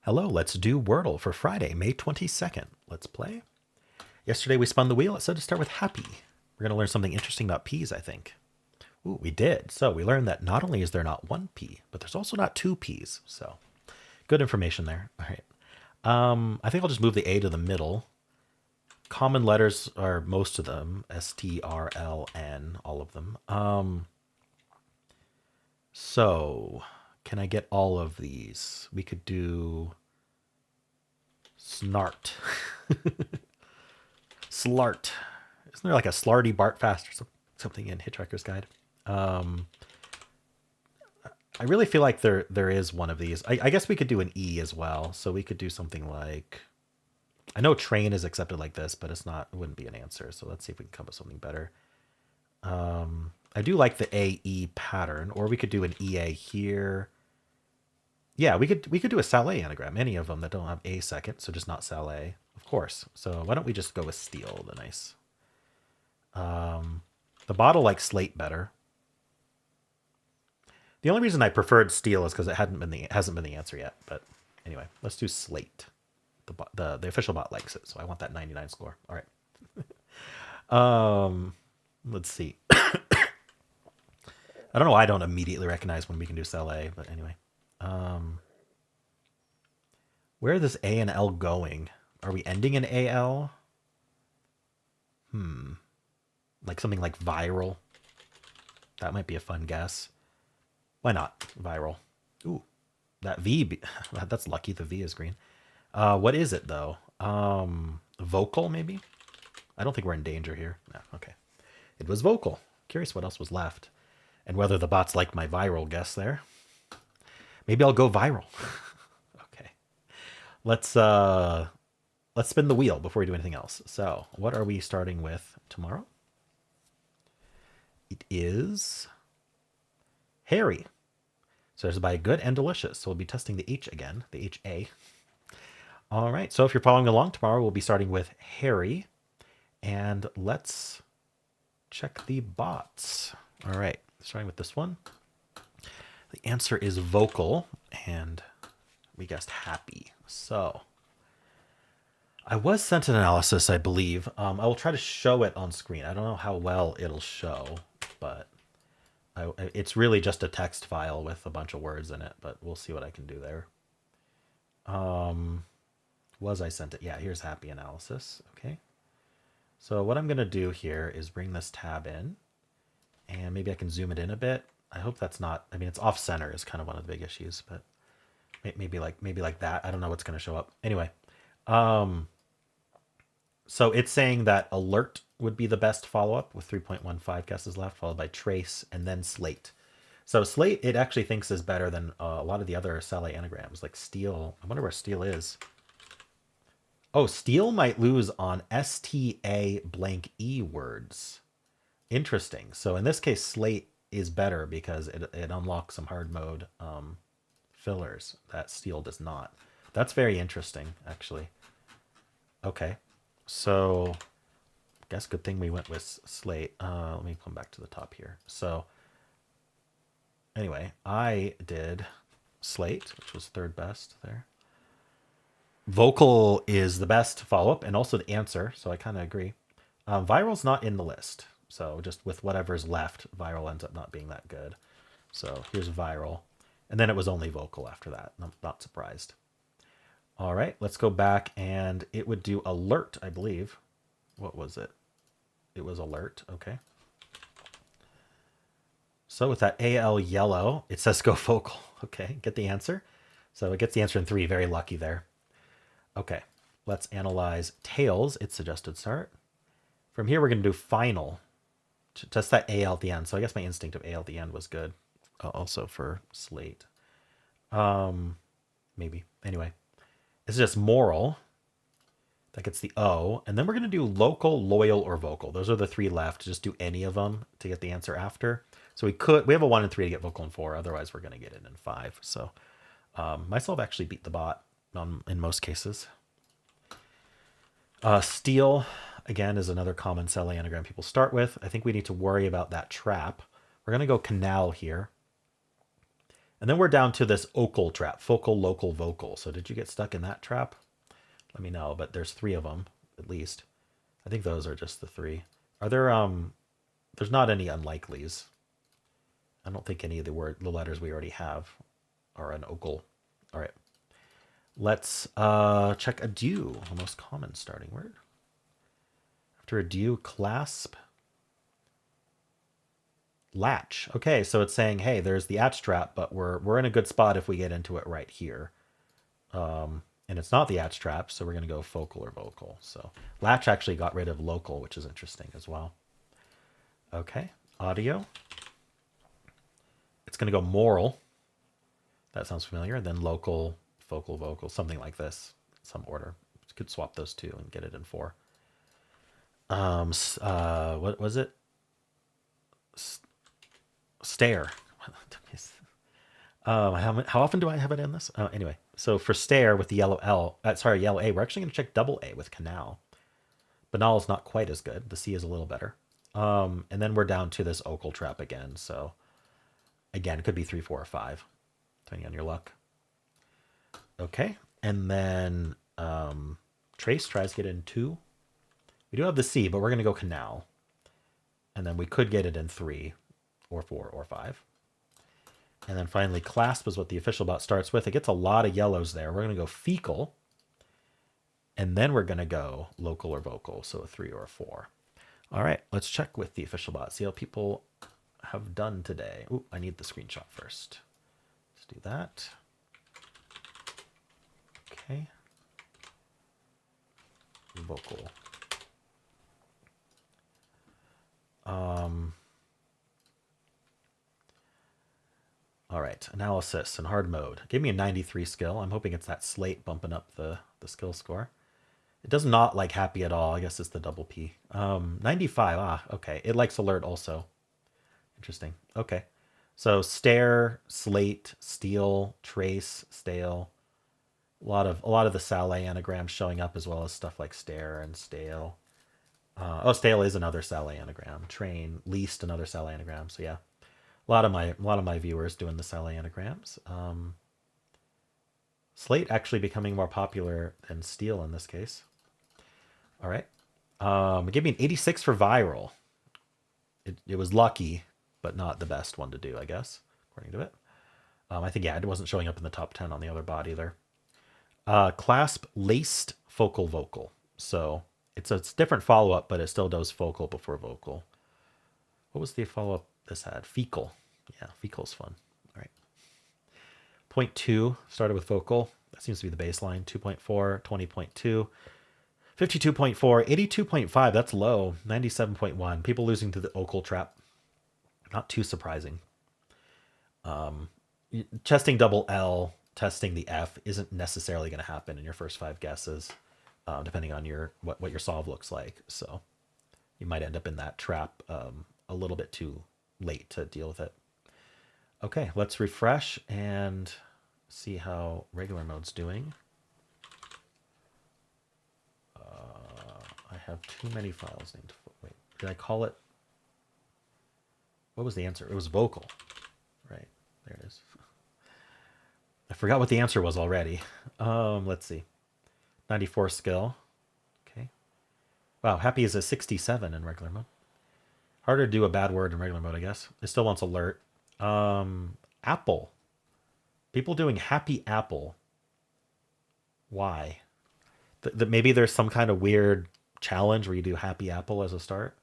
Hello, let's do Wordle for Friday, May 22nd. Let's play. Yesterday we spun the wheel. It said to start with happy. We're going to learn something interesting about peas, I think. Ooh, we did. So we learned that not only is there not one pea, but there's also not two peas. So good information there. All right. I think I'll just move the A to the middle. Common letters are most of them. S-T-R-L-N, all of them. So can I get all of these? We could do snart. Slart. Isn't there like a Slarty Bart Fast or something in Hitchhiker's Guide? I really feel like there is one of these. I guess we could do an E as well. So we could do something like, I know train is accepted like this, but it wouldn't be an answer. So let's see if we can come up with something better. I do like the AE pattern, or we could do an EA here. Yeah, we could do a Salé anagram, any of them that don't have a second, so just not Salé, of course. So why don't we just go with steel, the nice. The bottle likes slate better. The only reason I preferred steel is because it hasn't been the answer yet. But anyway, let's do slate. The official bot likes it, so I want that 99 score. All right. Let's see. I don't know why I don't immediately recognize when we can do Salé, but anyway. Where are this A and L going? Are we ending in AL? Like something like viral. That might be a fun guess. Why not? Viral. Ooh, that V, that's lucky. The V is green. What is it though? Vocal maybe? I don't think we're in danger here. No, okay. It was vocal. Curious what else was left. And whether the bots like my viral guess there. Maybe I'll go viral. Okay. Let's spin the wheel before we do anything else. So what are we starting with tomorrow? It is Harry. So there's by good and delicious. So we'll be testing the H again, the HA. All right. So if you're following along, tomorrow we'll be starting with Harry. And let's check the bots. All right. Starting with this one. The answer is vocal, and we guessed happy. So I was sent an analysis, I believe. I will try to show it on screen. I don't know how well it'll show, but it's really just a text file with a bunch of words in it, but we'll see what I can do there. Was I sent it? Yeah, here's happy analysis. Okay. So what I'm going to do here is bring this tab in, and maybe I can zoom it in a bit. I hope that's not, I mean, it's off center is kind of one of the big issues, but maybe like that. I don't know what's going to show up. Anyway. So it's saying that alert would be the best follow-up with 3.15 guesses left, followed by trace and then slate. So slate, it actually thinks is better than a lot of the other Salé anagrams, like steel. I wonder where steel is. Oh, steel might lose on STA blank E words. Interesting. So in this case, slate is better because it unlocks some hard mode fillers that steel does not. That's very interesting, actually. Okay. So I guess good thing we went with slate. Let me come back to the top here. So anyway, I did slate, which was third best there. Vocal is the best follow-up and also the answer, so I kind of agree. Viral's not in the list, so just with whatever's left, viral ends up not being that good. So here's viral, and then it was only vocal after that. I'm not surprised. All right, let's go back, and it would do alert, I believe. What was it? It was alert, okay. So with that AL yellow, it says go vocal. Okay, get the answer. So it gets the answer in 3, very lucky there. Okay, let's analyze tails, its suggested start. From here, we're gonna do final. Just that AL at the end. So I guess my instinct of AL at the end was good. Also for slate. Maybe, anyway. It's just moral. That gets the O. And then we're going to do local, loyal, or vocal. Those are the 3 left. Just do any of them to get the answer after. So we have a 1 and 3 to get vocal and 4. Otherwise, we're going to get it in 5. So myself actually beat the bot in most cases. Steel, again, is another common Salé anagram people start with. I think we need to worry about that trap. We're going to go canal here. And then we're down to this ocal trap, focal, local, vocal. So did you get stuck in that trap? Let me know, but there's three of them, at least. I think those are just the three. Are there, there's not any unlikelies. I don't think any of the letters we already have are an ocal. All right. Let's check adieu, the most common starting word. After adieu, clasp, latch. Okay, so it's saying, hey, there's the atch trap, but we're in a good spot if we get into it right here. And it's not the atch trap, so we're going to go focal or vocal. So latch actually got rid of local, which is interesting as well. Okay, audio. It's going to go moral. That sounds familiar. And then local, focal, vocal, something like this, some order. You could swap those two and get it in 4. What was it? Stare. How often do I have it in this? Anyway, so for stare with the yellow yellow A, we're actually going to check double A with canal. Banal is not quite as good. The C is a little better. And then we're down to this ocal trap again. So again, it could be 3, 4, or 5, depending on your luck. Okay, and then trace tries to get in 2. We do have the C, but we're going to go canal. And then we could get it in 3 or 4 or 5. And then finally, clasp is what the official bot starts with. It gets a lot of yellows there. We're going to go fecal. And then we're going to go local or vocal, so a 3 or a 4. All right, let's check with the official bot, see how people have done today. Ooh, I need the screenshot first. Let's do that. Okay. Vocal. All right, analysis in hard mode. Gave me a 93 skill. I'm hoping it's that slate bumping up the skill score. It does not like happy at all. I guess it's the double P. 95. Okay. It likes alert also. Interesting. Okay. So stare, slate, steal, trace, stale. A lot of the Sale anagrams showing up, as well as stuff like stare and stale. Stale is another Sale anagram. Train, least, another Sale anagram. So yeah, a lot of my viewers doing the Sale anagrams. Slate actually becoming more popular than steel in this case. All right. Give me an 86 for viral. It was lucky, but not the best one to do, I guess, according to it. I think, yeah, it wasn't showing up in the top 10 on the other bot either. Clasp, laced, focal, vocal. So it's a different follow-up, but it still does focal before vocal. What was the follow-up this had? Fecal. Yeah, fecal's fun. All right. Point 2 started with vocal. That seems to be the baseline. 2.4, 20.2. 52.4, 82.5, that's low. 97.1, people losing to the ocal trap. Not too surprising. Testing double L, testing the F isn't necessarily going to happen in your first 5 guesses, depending on what your solve looks like. So you might end up in that trap a little bit too late to deal with it. Okay, let's refresh and see how regular mode's doing. I have too many files named. Wait, did I call it? What was the answer? It was vocal. Right, there it is. I forgot what the answer was already. Let's see. 94 skill. Okay. Wow, happy is a 67 in regular mode. Harder to do a bad word in regular mode, I guess. It still wants alert. Apple. People doing happy apple. Why? Maybe there's some kind of weird challenge where you do happy apple as a start.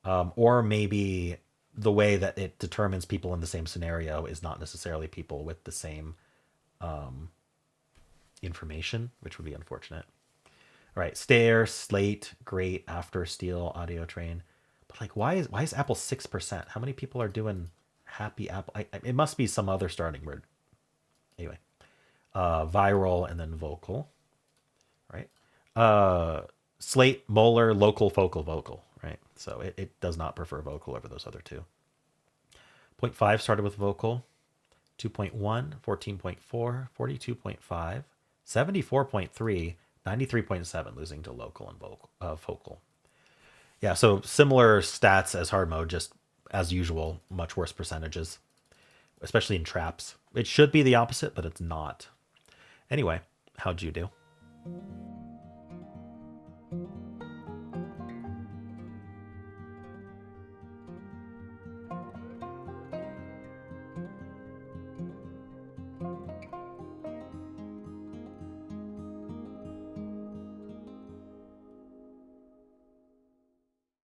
Or maybe the way that it determines people in the same scenario is not necessarily people with the same information, which would be unfortunate. All right, stare, slate, great, after, steal, audio train. But like, why is Apple 6%? How many people are doing happy apple? It must be some other starting word. Anyway, viral and then vocal, right? Slate, molar, local, focal, vocal, right? So it does not prefer vocal over those other two. 0.5 started with vocal. 2.1, 14.4, 42.5, 74.3, 93.7 losing to local and focal. Yeah, so similar stats as hard mode, just as usual, much worse percentages. especially in traps. It should be the opposite, but it's not. Anyway, how'd you do?